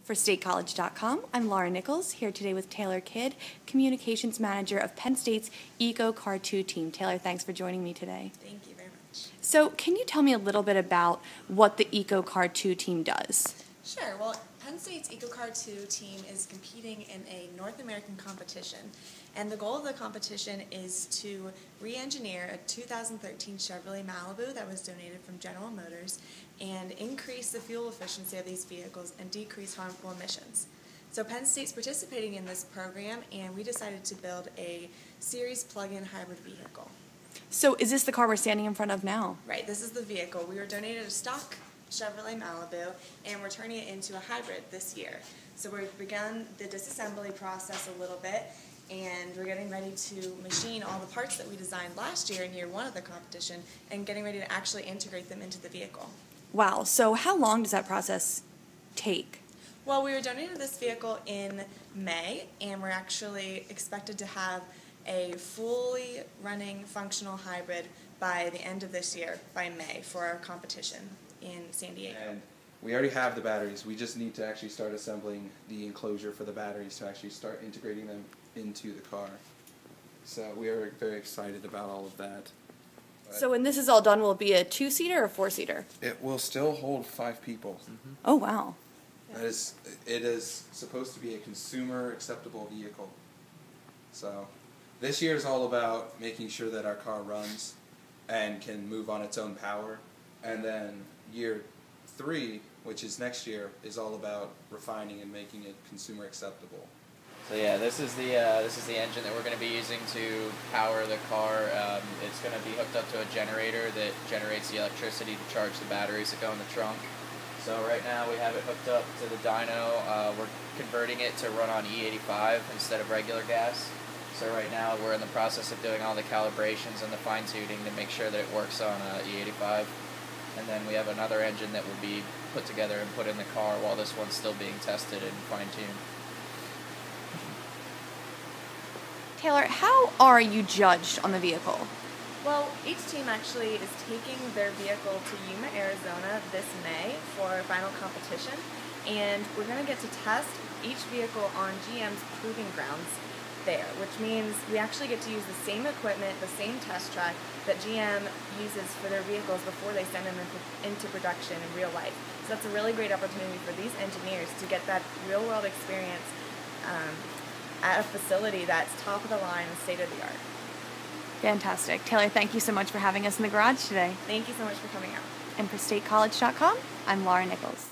For StateCollege.com, I'm Laura Nichols, here today with Taylor Kidd, Communications Manager of Penn State's EcoCAR 2 team. Taylor, thanks for joining me today. Thank you very much. So, can you tell me a little bit about what the EcoCAR 2 team does? Sure. Well, Penn State's EcoCAR 2 team is competing in a North American competition, and the goal of the competition is to re-engineer a 2013 Chevrolet Malibu that was donated from General Motors and increase the fuel efficiency of these vehicles and decrease harmful emissions. So Penn State's participating in this program, and we decided to build a series plug-in hybrid vehicle. So, is this the car we're standing in front of now? Right, this is the vehicle. We were donated a stock Chevrolet Malibu, and we're turning it into a hybrid this year. So we've begun the disassembly process a little bit, and we're getting ready to machine all the parts that we designed last year in year one of the competition and getting ready to actually integrate them into the vehicle. Wow, so how long does that process take? Well, we were donated this vehicle in May, and we're actually expected to have a fully running functional hybrid by the end of this year, by May, for our competition in San Diego. And we already have the batteries. We just need to actually start assembling the enclosure for the batteries to actually start integrating them into the car. So we are very excited about all of that. So, when this is all done, will it be a 2-seater or a 4-seater? It will still hold 5 people. Oh, wow. It is supposed to be a consumer acceptable vehicle. So this year is all about making sure that our car runs and can move on its own power. And then year 3, which is next year, is all about refining and making it consumer acceptable. So yeah, this is the engine that we're going to be using to power the car. It's going to be hooked up to a generator that generates the electricity to charge the batteries that go in the trunk. So right now we have it hooked up to the dyno. We're converting it to run on E85 instead of regular gas. So right now we're in the process of doing all the calibrations and the fine-tuning to make sure that it works on E85. And then we have another engine that will be put together and put in the car while this one's still being tested and fine-tuned. Taylor, how are you judged on the vehicle? Well, each team actually is taking their vehicle to Yuma, Arizona this May for a final competition, and we're going to get to test each vehicle on GM's proving grounds there, which means we actually get to use the same equipment, the same test track that GM uses for their vehicles before they send them into production in real life. So that's a really great opportunity for these engineers to get that real-world experience at a facility that's top of the line and state-of-the-art. Fantastic. Taylor, thank you so much for having us in the garage today. Thank you so much for coming out. And for StateCollege.com, I'm Laura Nichols.